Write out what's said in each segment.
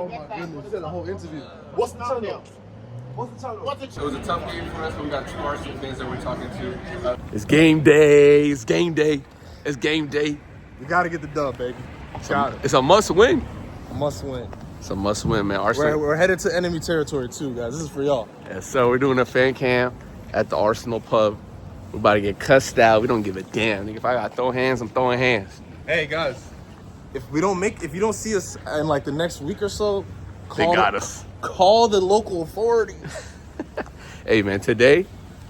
Oh my goodness, you said the whole interview. What's the channel? It was a tough game for us, but we got two Arsenal fans that we're talking to. It's game day. It's game day. It's game day. We gotta get the dub, baby. It's a must win. Must win. It's a must win, man. Arsenal. We're headed to enemy territory too, guys. This is for y'all. Yeah, so we're doing a fan cam at the Arsenal pub. We're about to get cussed out. We don't give a damn. Nigga, if I gotta throw hands, I'm throwing hands. Hey guys, if you don't see us in like the next week or so, They got us. Call the local authorities. Hey man, today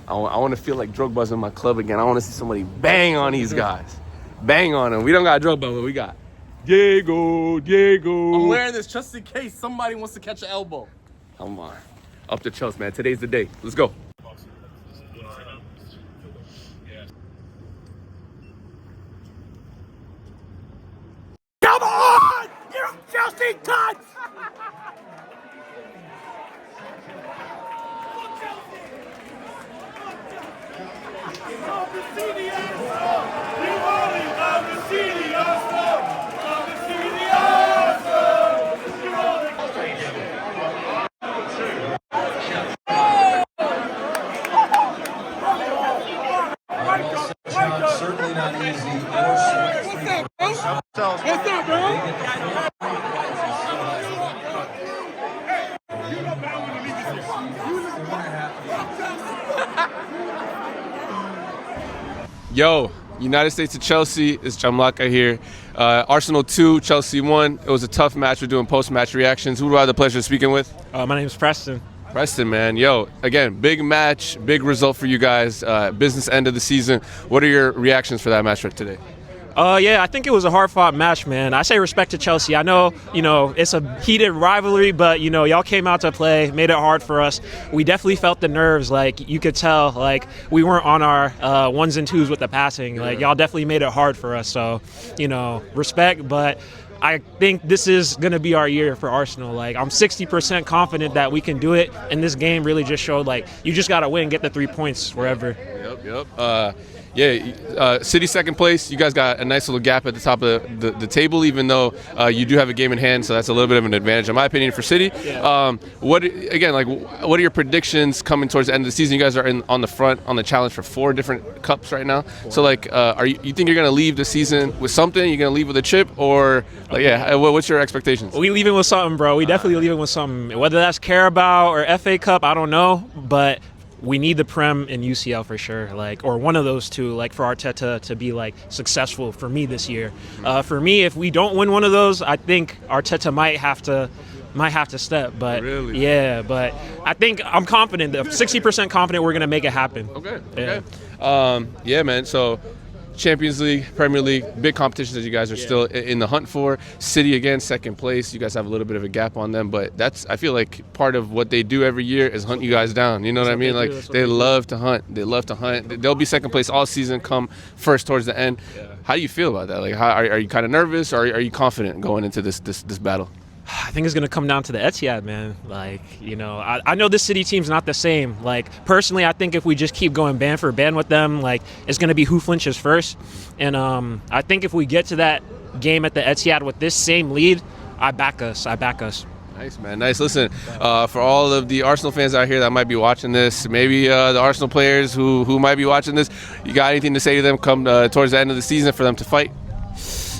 I want to feel like Drogba's in my club again. I want to see somebody bang on these guys. Bang on them. We don't got Drogba, but we got Diego. I'm wearing this just in case somebody wants to catch an elbow. Come on. Up to Chelsea, man. Today's the day. Let's go. Come on! You Chelsea touch! Certainly not easy or sweet. What's up, bro? Yo, United States to Chelsea. It's Jamlaka here. Arsenal 2, Chelsea 1. It was a tough match. We're doing post-match reactions. Who do I have the pleasure of speaking with? My name is Preston. Preston, man. Yo, again, big match, big result for you guys. Business end of the season. What are your reactions for that match right today? Yeah, I think it was a hard-fought match, man. I say respect to Chelsea. I know, it's a heated rivalry, but, y'all came out to play, made it hard for us. We definitely felt the nerves. Like, you could tell, like, we weren't on our ones and twos with the passing. Like, y'all definitely made it hard for us. So, respect, but I think this is going to be our year for Arsenal. Like, I'm 60% confident that we can do it, and this game really just showed, like, you just got to win, get the 3 points wherever. Yep. City second place. You guys got a nice little gap at the top of the table, even though you do have a game in hand, so that's a little bit of an advantage, in my opinion, for City. Yeah. What are your predictions coming towards the end of the season? You guys are on the front on the challenge for 4 different cups right now. So, like, you think you're going to leave the season with something? You're going to leave with a chip, or what's your expectations? We leaving with something, bro. We definitely leaving with something. Whether that's Carabao or FA Cup, I don't know, but we need the Prem and UCL for sure, like, or one of those two, like, for Arteta to be, like, successful for me this year. For me, if we don't win one of those, I think Arteta might have to step. But really? Yeah, but I think I'm confident, 60% confident we're gonna make it happen. Okay. Yeah, man. So, Champions League, Premier League, big competitions that you guys are still in the hunt for. City, again, second place. You guys have a little bit of a gap on them, but I feel like part of what they do every year is hunt you guys down. You know what I mean? Like, they love to hunt. They love to hunt. They'll be second place all season, come first towards the end. Yeah. How do you feel about that? Like, are you kind of nervous, or are you confident going into this battle? I think it's going to come down to the Etihad, man. Like, I know this City team's not the same. Like, personally, I think if we just keep going band for band with them, like, it's going to be who flinches first. And I think if we get to that game at the Etihad with this same lead, I back us. Nice, man. Nice. Listen, for all of the Arsenal fans out here that might be watching this, maybe the Arsenal players who might be watching this, you got anything to say to them come towards the end of the season for them to fight?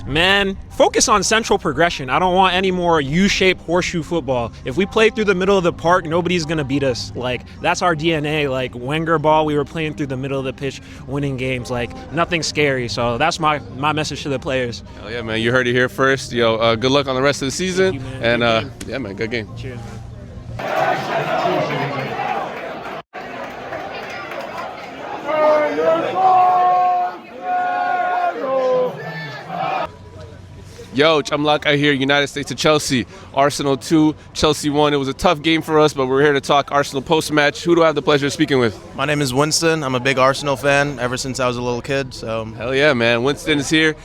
Man, focus on central progression. I don't want any more U-shaped horseshoe football. If we play through the middle of the park, nobody's going to beat us. Like, that's our DNA. Like, Wenger ball, we were playing through the middle of the pitch, winning games. Like, nothing scary. So that's my message to the players. Hell yeah, man. You heard it here first. Yo, good luck on the rest of the season. Thank you, man. And, yeah, man, good game. Cheers, man. Yo, Chamlaka here, United States to Chelsea. Arsenal 2, Chelsea 1. It was a tough game for us, but we're here to talk Arsenal post-match. Who do I have the pleasure of speaking with? My name is Winston. I'm a big Arsenal fan ever since I was a little kid. So Hell yeah, man. Winston is here.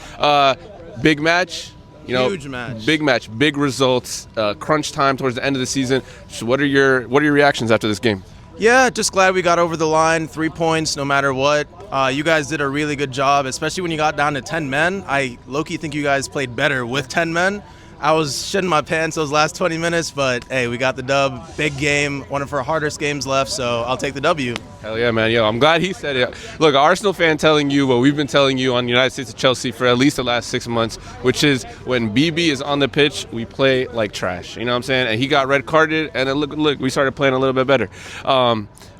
Big match. Huge match. Big match, big results. Crunch time towards the end of the season. So what are your reactions after this game? Yeah, just glad we got over the line. 3 points, no matter what. You guys did a really good job, especially when you got down to 10 men. I low-key think you guys played better with 10 men. I was shitting my pants those last 20 minutes, but hey, we got the dub. Big game, one of our hardest games left, so I'll take the W. Hell yeah, man. Yo, I'm glad he said it. Look, an Arsenal fan telling you what we've been telling you on United States of Chelsea for at least the last 6 months, which is when BB is on the pitch, we play like trash. You know what I'm saying? And he got red carded, and then look, we started playing a little bit better.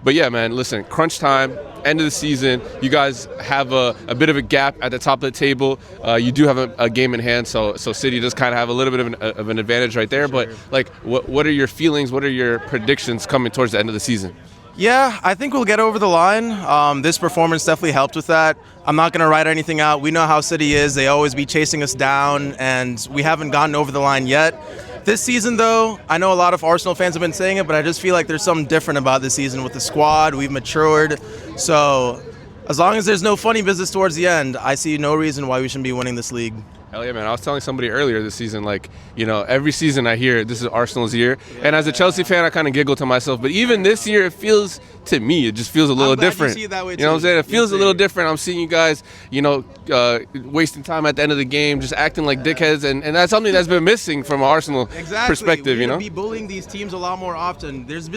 But yeah, man, listen, crunch time, end of the season. You guys have a bit of a gap at the top of the table. You do have a game in hand, so City does kind of have a little bit of an advantage right there. Sure. But like, what are your feelings? What are your predictions coming towards the end of the season? Yeah, I think we'll get over the line. This performance definitely helped with that. I'm not going to write anything out. We know how City is. They always be chasing us down, and we haven't gotten over the line yet. This season, though, I know a lot of Arsenal fans have been saying it, but I just feel like there's something different about this season with the squad. We've matured. So as long as there's no funny business towards the end, I see no reason why we shouldn't be winning this league. Hell yeah, man. I was telling somebody earlier this season, like, you know, every season I hear this is Arsenal's year. And as a Chelsea fan, I kind of giggle to myself. But even this year, it feels, to me, it just feels a little different. You see it that way too. You know what I'm saying? It feels a little different. I'm seeing you guys, you know, wasting time at the end of the game, just acting like dickheads. And that's something that's been missing from an Arsenal perspective, you know? We need to be bullying these teams a lot more often. There's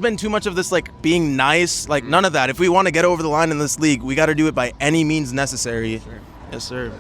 been too much of this, like, being nice. Like, none of that. If we want to get over the line in this league, we got to do it by any means necessary. Sure. Yes, sir.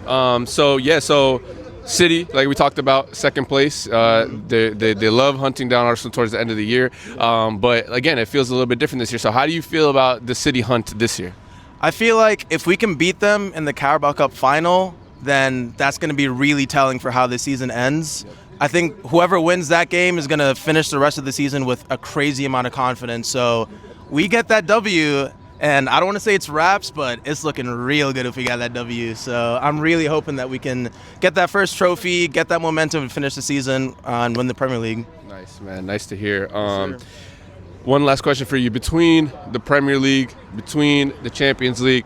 So City, like we talked about, second place. They love hunting down Arsenal towards the end of the year. But again, it feels a little bit different this year. So how do you feel about the City hunt this year? I feel like if we can beat them in the Carabao Cup final, then that's going to be really telling for how the season ends. Yep. I think whoever wins that game is going to finish the rest of the season with a crazy amount of confidence. So we get that W. And I don't want to say it's wraps, but it's looking real good if we got that W. So I'm really hoping that we can get that first trophy, get that momentum, and finish the season and win the Premier League. Nice, man. Nice to hear. One last question for you. Between the Premier League, between the Champions League,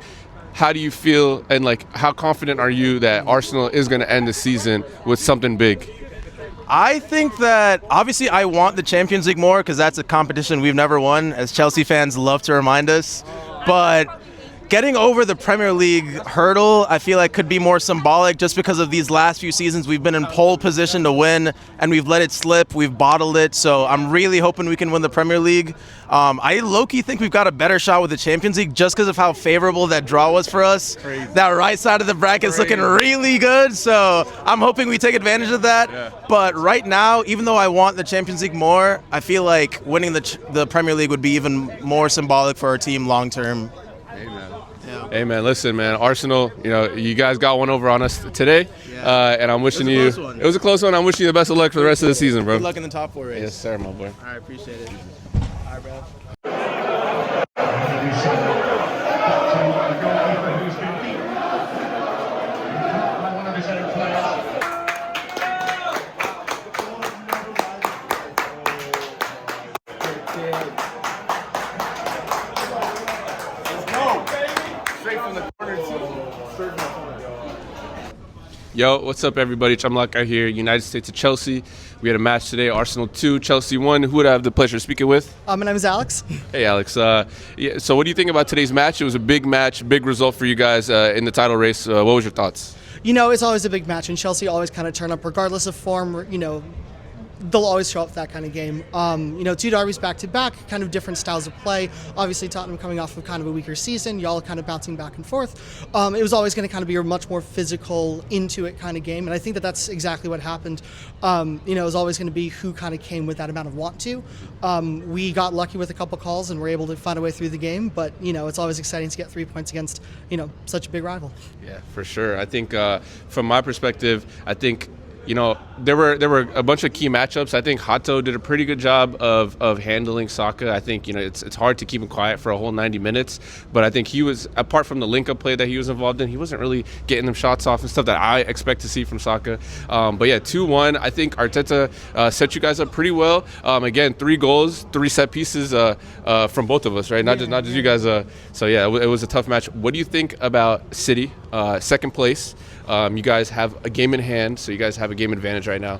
how do you feel and, like, how confident are you that Arsenal is going to end the season with something big? I think that obviously I want the Champions League more because that's a competition we've never won, as Chelsea fans love to remind us. But getting over the Premier League hurdle, I feel like could be more symbolic just because of these last few seasons. We've been in pole position to win, and we've let it slip. We've bottled it. So I'm really hoping we can win the Premier League. I low-key think we've got a better shot with the Champions League just because of how favorable that draw was for us. Crazy. That right side of the bracket is looking really good. So I'm hoping we take advantage of that. Yeah. But right now, even though I want the Champions League more, I feel like winning the Premier League would be even more symbolic for our team long-term. Hey, man, listen, man, Arsenal, you know, you guys got one over on us today, and I'm wishing you – it was a close one. I'm wishing you the best of luck for the rest of the season, bro. Good luck in the top 4 race. Yes, sir, my boy. All right, appreciate it. All right, bro. Yo, what's up, everybody? Chamlaka here, United States of Chelsea. We had a match today, Arsenal 2, Chelsea 1. Who would I have the pleasure of speaking with? My name is Alex. Hey, Alex. So what do you think about today's match? It was a big match, big result for you guys in the title race. What was your thoughts? You know, it's always a big match, and Chelsea always kind of turn up regardless of form. You know, they'll always show up for that kind of game. You know, 2 derbies back-to-back, kind of different styles of play. Obviously, Tottenham coming off of kind of a weaker season, y'all kind of bouncing back and forth. It was always going to kind of be a much more physical, into-it kind of game, and I think that that's exactly what happened. You know, it was always going to be who kind of came with that amount of want to. We got lucky with a couple calls and were able to find a way through the game, but, you know, it's always exciting to get 3 points against, you know, such a big rival. Yeah, for sure. I think from my perspective, I think you know, there were a bunch of key matchups. I think Hato did a pretty good job of handling Saka. I think, you know, it's hard to keep him quiet for a whole 90 minutes, but I think he was, apart from the link-up play that he was involved in, he wasn't really getting them shots off and stuff that I expect to see from Saka. But yeah, 2-1. I think Arteta set you guys up pretty well. Again, 3 goals, 3 set pieces from both of us, right? Not just you guys. So yeah, it was a tough match. What do you think about City, second place? You guys have a game in hand, so you guys have a game advantage right now.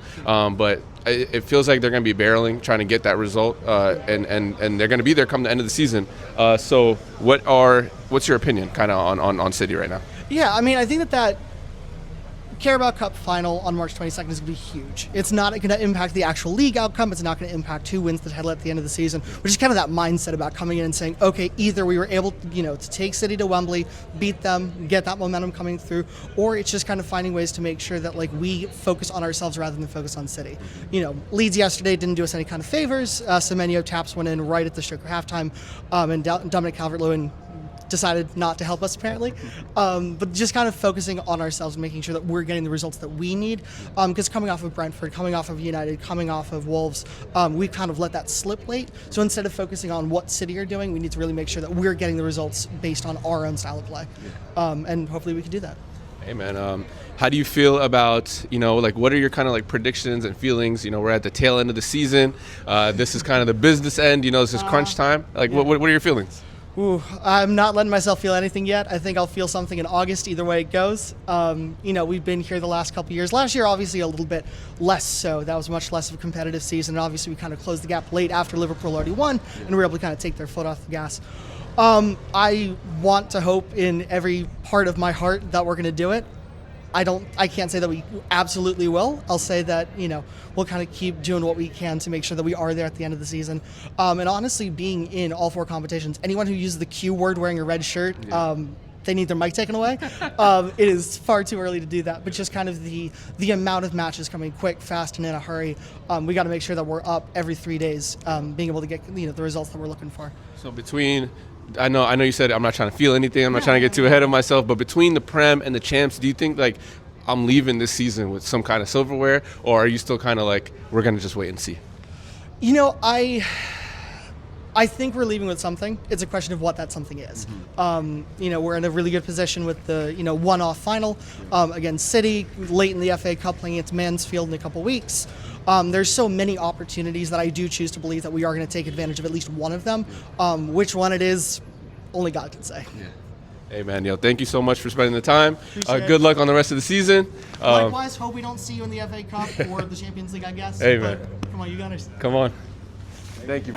But it feels like they're going to be barreling, trying to get that result, and they're going to be there come the end of the season. So what's your opinion kind of on City right now? Yeah, I mean, I think that Carabao Cup final on March 22nd is going to be huge. It's not going to impact the actual league outcome. It's not going to impact who wins the title at the end of the season, which is kind of that mindset about coming in and saying, okay, either we were able to take City to Wembley, beat them, get that momentum coming through, or it's just kind of finding ways to make sure that like we focus on ourselves rather than focus on City. Leeds yesterday didn't do us any kind of favors. Semenyo taps went in right at the stroke of halftime, and Dominic Calvert-Lewin decided not to help us apparently, but just kind of focusing on ourselves and making sure that we're getting the results that we need, because coming off of Brentford, coming off of United, coming off of Wolves, we kind of let that slip late. So instead of focusing on what City are doing, we need to really make sure that we're getting the results based on our own style of play, and hopefully we can do that. Hey man, how do you feel about, what are your kind of like predictions and feelings? We're at the tail end of the season. This is kind of the business end, this is crunch time. What are your feelings? Ooh, I'm not letting myself feel anything yet. I think I'll feel something in August either way it goes. We've been here the last couple years. Last year, obviously, a little bit less so. That was much less of a competitive season. And obviously, we kind of closed the gap late after Liverpool already won, and we were able to kind of take their foot off the gas. I want to hope in every part of my heart that we're going to do it. I can't say that we absolutely will. I'll say that, we'll kind of keep doing what we can to make sure that we are there at the end of the season. And honestly, being in all 4 competitions, anyone who uses the Q word wearing a red shirt, they need their mic taken away. It is far too early to do that, but just kind of the amount of matches coming quick, fast, and in a hurry. We got to make sure that we're up every 3 days, being able to get, the results that we're looking for. So I know you said I'm not trying to feel anything, I'm not trying to get too ahead of myself, but between the Prem and the Champs, do you think I'm leaving this season with some kind of silverware, or are you still kind of we're going to just wait and see? I think we're leaving with something. It's a question of what that something is. We're in a really good position with the, one-off final against City, late in the FA Cup, playing against Mansfield in a couple weeks. There's so many opportunities that I do choose to believe that we are going to take advantage of at least one of them. Which one it is, only God can say. Yeah. Hey man, thank you so much for spending the time. Good luck on the rest of the season. Likewise, hope we don't see you in the FA Cup or the Champions League, I guess. Hey man. Come on, you Gooners. Come on. Thank you.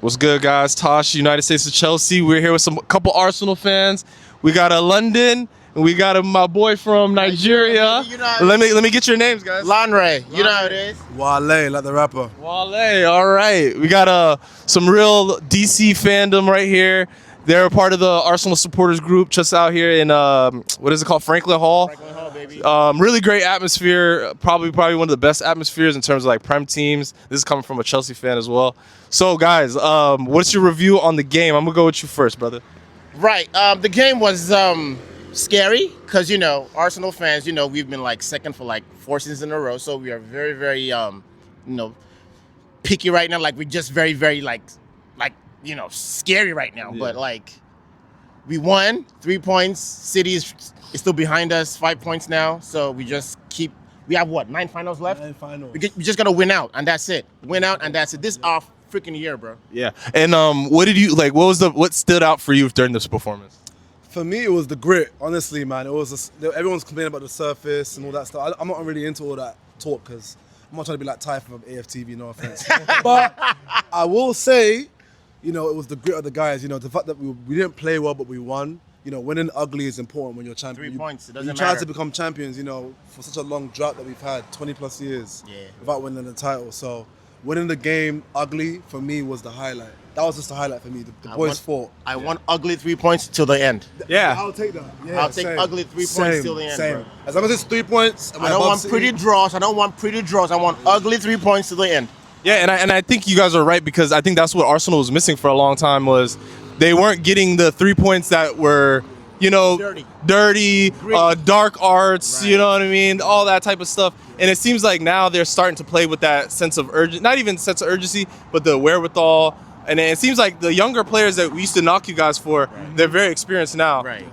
What's good, guys? Tosh, United States of Chelsea. We're here with a couple Arsenal fans. We got a London, and we got my boy from Nigeria. Let me get your names, guys. Lanre, you know how it is. Wale, like the rapper. Wale, all right. We got some real DC fandom right here. They're a part of the Arsenal supporters group just out here in, what is it called? Franklin Hall. Franklin Hall, baby. Really great atmosphere. Probably one of the best atmospheres in terms of Prem teams. This is coming from a Chelsea fan as well. So, guys, what's your review on the game? I'm going to go with you first, brother. Right. The game was scary because, Arsenal fans, we've been second for 4 seasons in a row. So we are very, very, picky right now. We're just very, very, scary right now. Yeah. But, we won 3 points. City is still behind us, 5 points now. So we just we have 9 finals left? 9 finals. We just got to win out, and that's it. Win out, and that's it. This is our freaking year, bro. Yeah. And what did you what stood out for you during this performance? For me, it was the grit. Honestly, man, it was everyone's complaining about the surface and all that stuff. I'm not really into all that talk because I'm not trying to be like Ty from AFTV. No offense, but I will say, it was the grit of the guys. The fact that we didn't play well, but we won. Winning ugly is important when you're champion. 3 points. It doesn't matter. You try to become champions. For such a long drought that we've had, 20+ years, without winning the title. So. Winning the game ugly, for me, was the highlight. That was just the highlight for me. The boys fought. I want ugly 3 points till the end. Yeah. I'll take that. Yeah, I'll take ugly 3 points till the end, bro. As long as it's 3 points. I don't want pretty draws. I want ugly 3 points till the end. Yeah, and I think you guys are right because I think that's what Arsenal was missing for a long time was they weren't getting the 3 points that were, dirty, dark arts, right. You know what I mean? All that type of stuff. And it seems like now they're starting to play with that sense of urgency, not even sense of urgency, but the wherewithal. And it seems like the younger players that we used to knock you guys for, right. They're very experienced now. Right.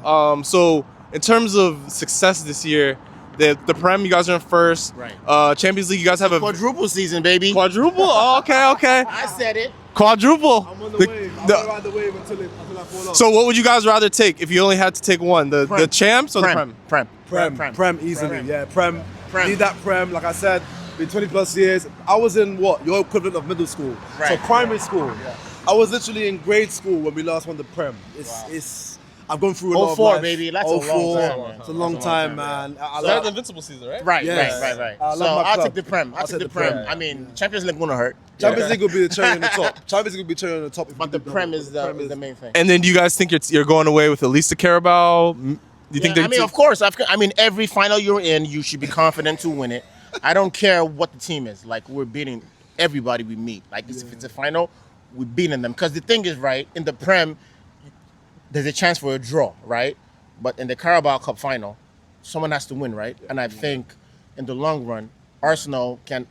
So in terms of success this year, the Prem, you guys are in first. Right. Champions League, you guys have a quadruple season, baby. Quadruple? Oh, okay. I said it. Quadruple. I'm on the way. I'm gonna ride the wave until I fall off. So what would you guys rather take if you only had to take one? The champs or the Prem? Prem easily. Yeah, Prem. Need that Prem. Like I said, been 20 plus years. I was in what your equivalent of middle school, so primary school. Yeah. I was literally in grade school when we last won the Prem. It's I've gone through a lot of life. 04, baby. That's a long time. It's a long time, man. That's the Invincible season, right? Right. I So love my I'll club. take the Prem. I'll take the Prem. I mean, Champions League won't hurt. Champions League will be the cherry on the top. Champions League will be cherry on the top. But the Prem is the main thing. And then do you guys think you're going away with at least a Carabao? Do you think I mean, of course. I mean, every final you're in, you should be confident to win it. I don't care what the team is. Like, we're beating everybody we meet. Like, if it's a final, we're beating them. Because the thing is, right, in the Prem, there's a chance for a draw, right? But in the Carabao Cup final, someone has to win, right? And I think in the long run, Arsenal can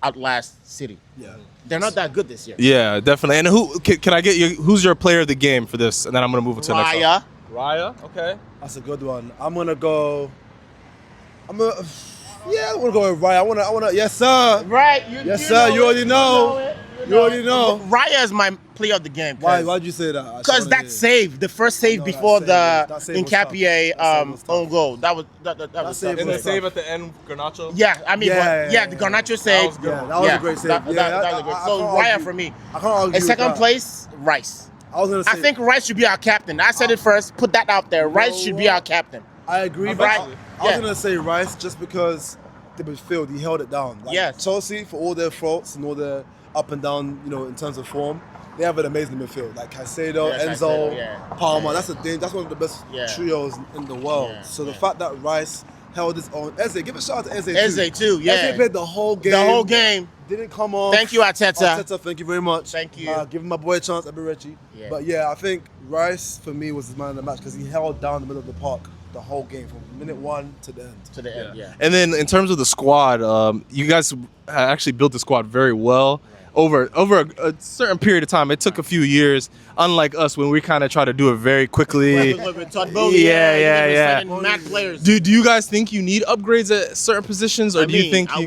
outlast City. Yeah. They're not that good this year. Yeah, definitely. And who can I get you? Who's your player of the game for this? And then I'm gonna move it to the next one. Raya. Okay. That's a good one. I'm gonna go with Raya. I wanna. Yes, sir. Right. Yes, sir. You already know. You already know. Raya is my player of the game. Why'd you say that? Because that save, the first save before the Nkapie own goal, that was tough. And the save at the end, Garnacho. Yeah, I mean, the Garnacho save. That was a great save. That was a great. So Raya for me. I can't argue. In second place, Rice. I think Rice should be our captain. I said it first. Put that out there. Rice should be our captain. I agree. Right. I was gonna say Rice just because the midfield, he held it down. Chelsea, for all their faults and all their up and down, in terms of form, they have an amazing midfield. Like Caicedo, Enzo, Palmer. That's one of the best trios in the world. So the fact that Rice held his own. Eze, give a shout out to Eze. Eze too. Yeah. Eze played the whole game. Didn't come off. Thank you, Arteta. Thank you very much. Thank you. Giving my boy a chance, Eberechi. Yeah. But yeah, I think Rice for me was the man of the match because he held down the middle of the park the whole game from minute 1 to the end. To the end, yeah. And then in terms of the squad, you guys actually built the squad very well. Over a certain period of time. It took a few years, unlike us when we kind of try to do it very quickly. Yeah. Mac players. Do you guys think you need upgrades at certain positions, or do you think I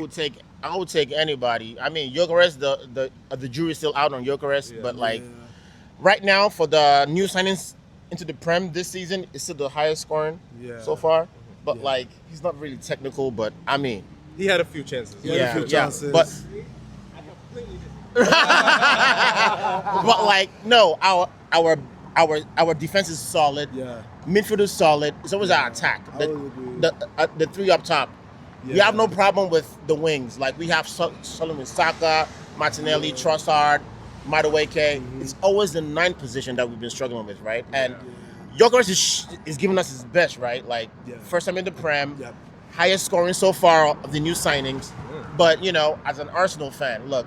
would take anybody. I mean, Gyökeres, the jury's still out on Gyökeres, but right now for the new signings into the Prem this season, it's still the highest scoring so far. But he's not really technical. But I mean, he had a few chances. But. But no, our defense is solid. Yeah. Midfield is solid. It's always our attack. The three up top. We have no problem with the wings. Like we have Solomon Saka, Martinelli, Trossard, Madueke. It's always the 9th position that we've been struggling with, right? And Gyökeres is giving us his best, right? First time in the Prem, highest scoring so far of the new signings. But as an Arsenal fan, look,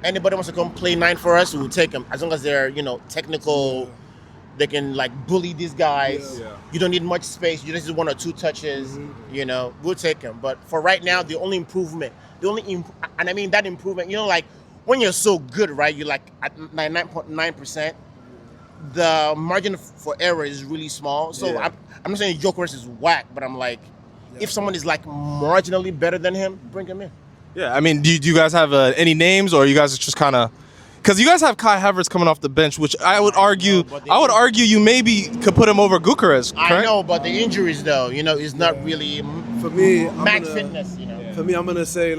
anybody wants to come play 9 for us, we'll take them. As long as they're, technical, they can bully these guys. Yeah. You don't need much space. You just need 1 or 2 touches. We'll take them. But for right now, the only improvement, and I mean that improvement, when you're so good, right? You're at 99.9%. The margin for error is really small. So I'm not saying Gyökeres is whack, but I'm if someone is marginally better than him, bring him in. Yeah, I mean, do you guys have any names, or you guys just kind of, because you guys have Kai Havertz coming off the bench, which I would argue you maybe could put him over Gyökeres. I know, but the injuries though, is not really for me max fitness. For me, I'm gonna say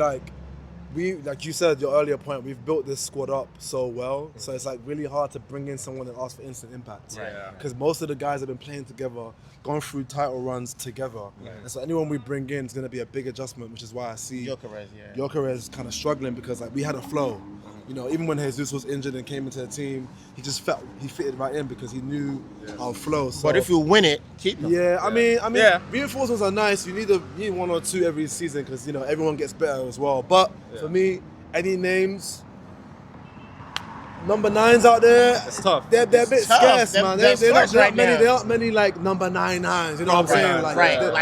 we, like you said, your earlier point, we've built this squad up so well, so it's really hard to bring in someone and ask for instant impact. Because most of the guys have been playing together, gone through title runs together, and so anyone we bring in is going to be a big adjustment, which is why I see Gyökeres kind of struggling because we had a flow. Even when Jesus was injured and came into the team, he just felt he fitted right in because he knew our flow. So, but if you win it, keep him. I mean, reinforcements are nice. You need 1 or 2 every season because everyone gets better as well. But for me, any names, number 9s out there, it's tough. They're a bit scarce, man. There aren't many number 9s. You know what I'm saying?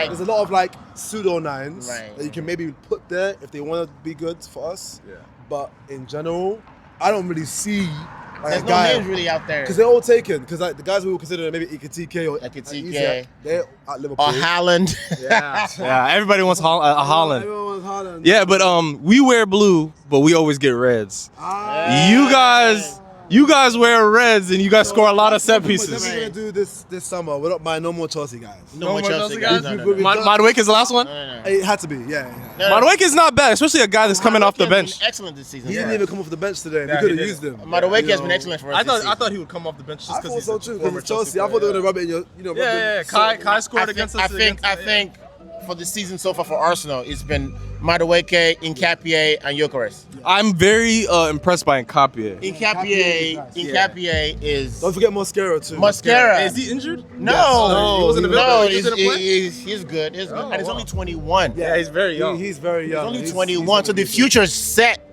There's a lot of pseudo 9s that you can maybe put there if they want to be good for us. Yeah. But in general, I don't really see there's no names really out there. Because they're all taken. Because the guys we would consider maybe Ekitike or Ekitike, they're at Liverpool. Or Haaland. Everybody wants Haaland. Everyone wants Haaland. Yeah, but we wear blue, but we always get reds. You guys You guys wear reds and you guys score a lot of set pieces. What we're gonna do this summer? We're not buying no more Chelsea guys. No more Chelsea guys. No, no, no. Madueke is the last one. It had to be, yeah. Madueke is not bad, especially a guy that's coming off the bench. Excellent this season. He didn't even come off the bench today. Yeah, we could he have did. used him. Madueke has been excellent for us. I thought he would come off the bench just I because thought he's so too. a former Because Chelsea, Chelsea I thought they player. were gonna rub it in your, Yeah. Kai scored against us. I think for the season so far for Arsenal, it's been Madueke, Nkapie, and Gyökeres. I'm very impressed by Nkapie. Nkapie is. Don't forget Mosquera too. Mosquera. Is he injured? No, he wasn't available. He he's didn't play? good. He's good. Oh, And he's wow. only 21. Yeah, he's very young. He's very young. He's only 21, so the future's set.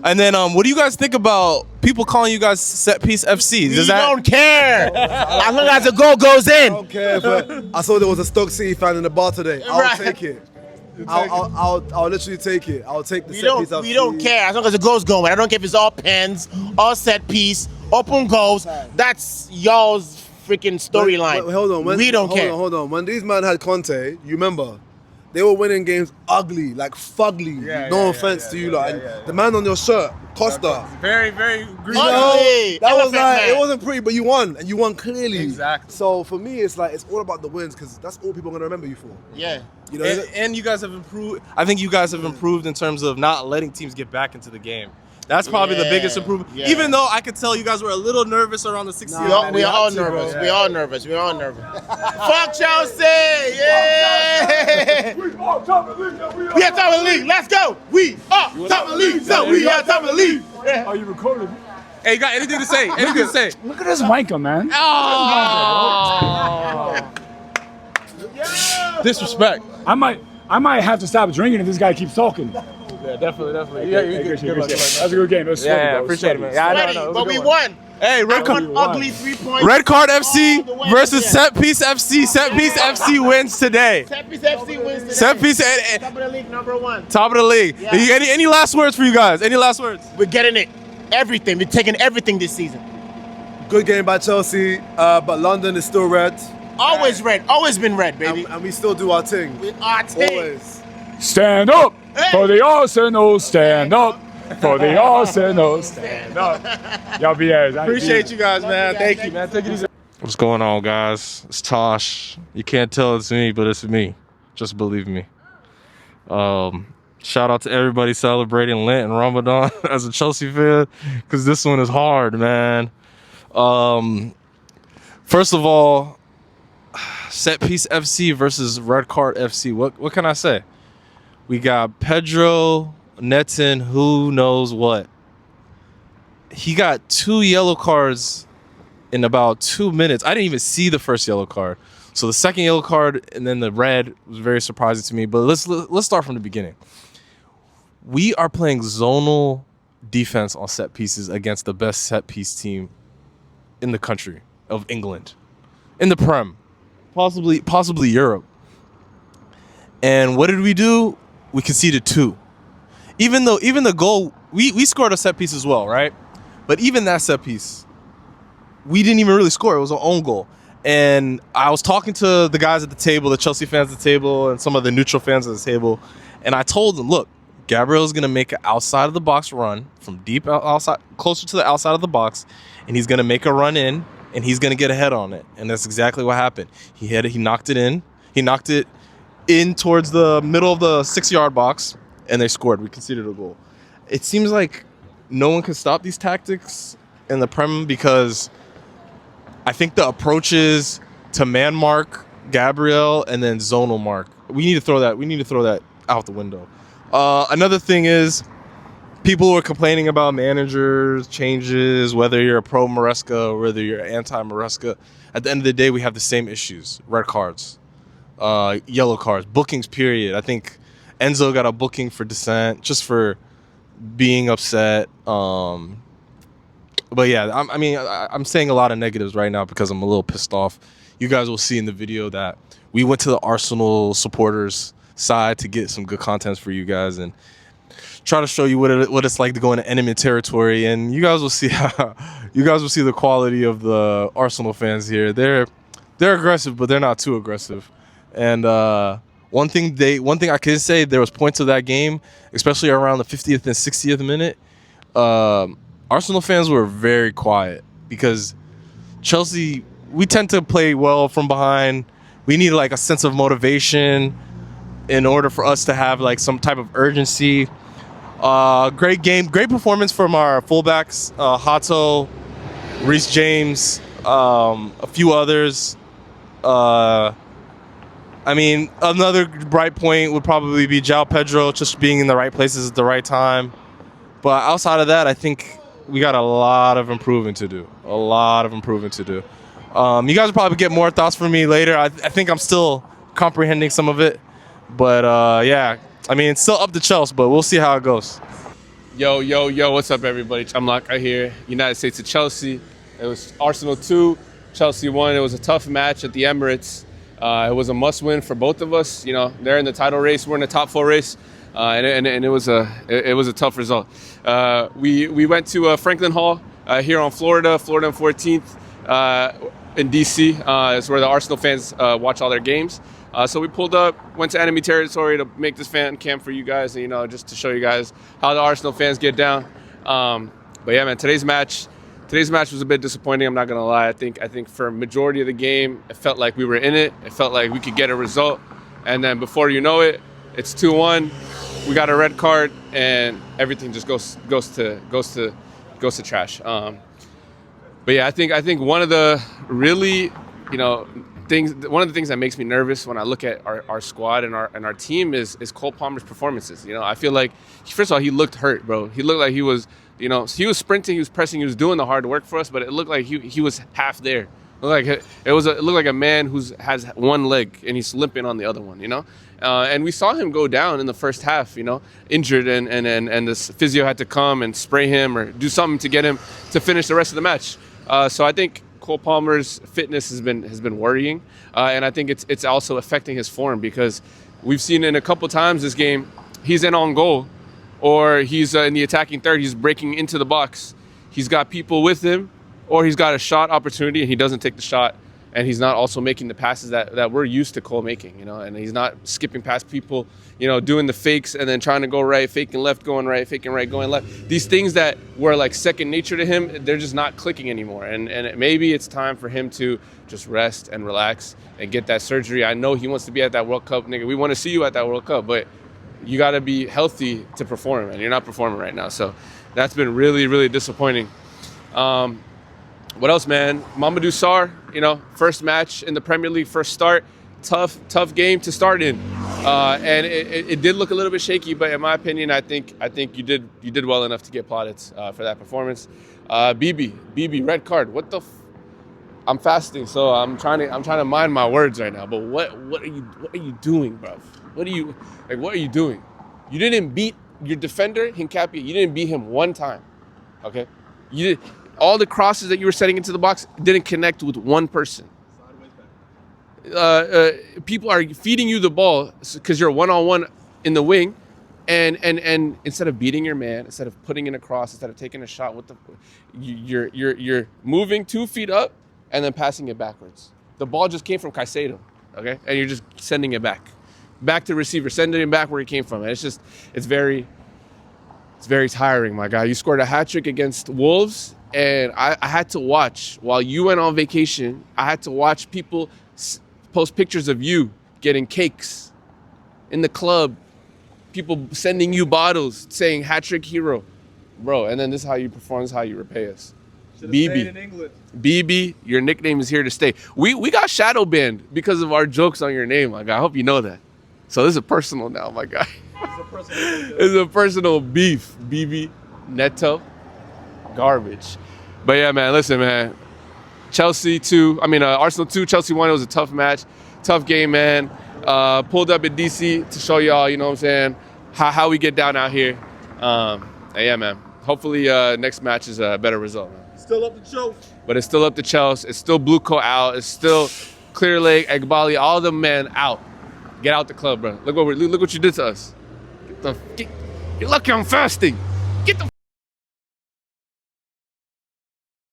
And then, what do you guys think about people calling you guys set piece FC? We don't care. As long as the goal goes I in. don't care, but I saw there was a Stoke City fan in the bar today. I'll Right. take it. I'll literally take it. I'll take the We set piece. don't, we don't care as long as the goal's going. I don't care if it's all pens, all set piece, open goals. That's y'all's freaking storyline. Hold on. We don't care. Hold on. When these men had Conte, you remember, they were winning games ugly, like fugly. No offense to you, like the man on your shirt, Costa. Very, very green. You know, Ugly. that was Elephant like man. it wasn't pretty, but you won, and you won clearly. Exactly. So for me, it's like it's all about the wins because that's all people are gonna remember you for. Yeah. You know, And you guys have improved. I think you guys have improved in terms of not letting teams get back into the game. That's probably the biggest improvement. Yeah. Even though I could tell you guys were a little nervous around the 60th. We are all nervous. bro. We all nervous. We all nervous. Fuck Chelsea! Yeah! We are top of the league. Let's go. We are top of the league. So we are top of the league. Are you recording? Hey, you got anything to say? Anything to say? Look at this wanker, man. Disrespect. I might have to stop drinking if this guy keeps talking. Yeah, definitely. Yeah, good shit. That was a good game. It was sweaty, Yeah, bro. It was appreciate it, man. sweaty. Yeah, I Ready, know. but we won. Hey, red One card. ugly 3 points. Red card all FC the way. versus Yeah. set piece FC. Set piece FC wins today. Set piece FC wins today. Set piece Top of the league, #1. top of the league. Yeah. Any last words for you guys? Any last words? We're getting it. Everything. We're taking everything this season. good game by Chelsea, but London is still red, Always red. Always been red, baby. and we still do our thing. We are team. Always. Stand up for the Arsenal. Stand up for the Arsenal. Stand up. Y'all be ass. Appreciate you guys, man. Thank you, man. Take it easy. What's going on, guys? It's Tosh. You can't tell it's me, but it's me. Just believe me. Shout out to everybody celebrating Lent and Ramadan as a Chelsea fan, because this one is hard, man. First of all, set piece FC versus red card FC. What can I say? We got Pedro Neton, who knows what. He got 2 yellow cards in about 2 minutes. I didn't even see the first yellow card. So the second yellow card and then the red was very surprising to me. But let's start from the beginning. We are playing zonal defense on set pieces against the best set piece team in the country of England, in the Prem, possibly Europe. And what did we do? We conceded 2. Even the goal, we scored a set piece as well, right? But even that set piece, we didn't even really score. It was our own goal. And I was talking to the guys at the table, the Chelsea fans at the table, and some of the neutral fans at the table, and I told them, look, Gabriel's going to make an outside of the box run from deep outside, closer to the outside of the box, and he's going to make a run in, and he's going to get a head on it. And that's exactly what happened. He knocked it in. He knocked it in towards the middle of the 6-yard box, and they scored. We conceded a goal. It seems like no one can stop these tactics in the Prem, because I think the approach is to man mark Gabriel and then zonal mark. We need to throw that out the window. Another thing is, people were complaining about managers changes, whether you're a pro Maresca or whether you're anti Maresca. At the end of the day, we have the same issues: red cards, yellow cards, bookings. Period. I think Enzo got a booking for dissent just for being upset. But yeah, I'm saying a lot of negatives right now because I'm a little pissed off. You guys will see in the video that we went to the Arsenal supporters side to get some good content for you guys and try to show you what it's like to go into enemy territory. And you guys will see the quality of the Arsenal fans here. They're aggressive, but they're not too aggressive. And one thing I can say, there was points of that game, especially around the 50th and 60th minute. Arsenal fans were very quiet because Chelsea, we tend to play well from behind. We need like a sense of motivation in order for us to have like some type of urgency. Great game, great performance from our fullbacks, Hato, Reece James, a few others. I mean, another bright point would probably be João Pedro just being in the right places at the right time. But outside of that, I think we got a lot of improving to do. A lot of improving to do. You guys will probably get more thoughts from me later. I think I'm still comprehending some of it. But yeah, I mean, it's still up to Chelsea, but we'll see how it goes. Yo, what's up, everybody? I'm Locke here. United States of Chelsea. It was Arsenal 2, Chelsea 1. It was a tough match at the Emirates. It was a must-win for both of us. You know, they're in the title race. We're in the top 4 race. And it was a tough result. We went to Franklin Hall here on Florida and 14th in DC. It's where the Arsenal fans watch all their games. So we pulled up, went to enemy territory to make this fan camp for you guys, and, you know, just to show you guys how the Arsenal fans get down. But yeah, man, today's match was a bit disappointing. I'm not gonna lie. I think for a majority of the game, it felt like we were in it. It felt like we could get a result, and then before you know it, it's 2-1. We got a red card, and everything just goes to trash. But yeah, I think one of the really, you know, one of the things that makes me nervous when I look at our squad and our team is Cole Palmer's performances. You know, I feel like, first of all, he looked hurt, bro. He looked like he was, you know, he was sprinting, he was pressing, he was doing the hard work for us, but it looked like he was half there. It looked like a man who has one leg and he's limping on the other one, you know? And we saw him go down in the first half, you know, injured, and this physio had to come and spray him or do something to get him to finish the rest of the match. So I think Cole Palmer's fitness has been worrying, and I think it's also affecting his form, because we've seen in a couple times this game, he's in on goal, or he's in the attacking third, he's breaking into the box, he's got people with him, or he's got a shot opportunity and he doesn't take the shot, and he's not also making the passes that we're used to Cole making, you know, and he's not skipping past people, you know, doing the fakes and then trying to go right, faking left, going right, faking right, going left. These things that were like second nature to him, they're just not clicking anymore. And maybe it's time for him to just rest and relax and get that surgery. I know he wants to be at that World Cup, nigga. We want to see you at that World Cup, but you got to be healthy to perform, and you're not performing right now. So that's been really, really disappointing. What else, man? Mamadou Sarr, you know, first match in the Premier League, first start. Tough game to start in, and it did look a little bit shaky. But in my opinion, I think you did well enough to get plaudits for that performance. BB, red card. What the? I'm fasting, so I'm trying to mind my words right now. But what are you doing, bro? What are you doing? You didn't beat your defender, Hincapie. You didn't beat him one time, okay? You did. All the crosses that you were setting into the box didn't connect with one person. People are feeding you the ball because you're one-on-one in the wing, and instead of beating your man, instead of putting in a cross, instead of taking a shot, you're moving 2 feet up and then passing it backwards. The ball just came from Caicedo, okay, and you're just sending it back to receiver, sending it back where it came from. And it's very tiring, my guy. You scored a hat trick against Wolves. And I had to watch, while you went on vacation, I had to watch people post pictures of you getting cakes in the club, people sending you bottles saying hat trick hero. Bro, and then this is how you perform, this is how you repay us. BB, your nickname is here to stay. We got shadow banned because of our jokes on your name, my guy. I hope you know that. So this is personal now, my guy. It's a personal beef. BB, Neto. Garbage. But yeah, man, listen, man. Arsenal 2, Chelsea 1. It was a tough match, tough game, man. Pulled up in DC to show y'all, you know what I'm saying, how we get down out here. And yeah, man. Hopefully next match is a better result, man. Still up to Chelsea. But it's still up to Chelsea. It's still Bluco out. It's still Clearlake, Egbali, all the men out. Get out the club, bro. Look what you did to us. You're lucky I'm fasting.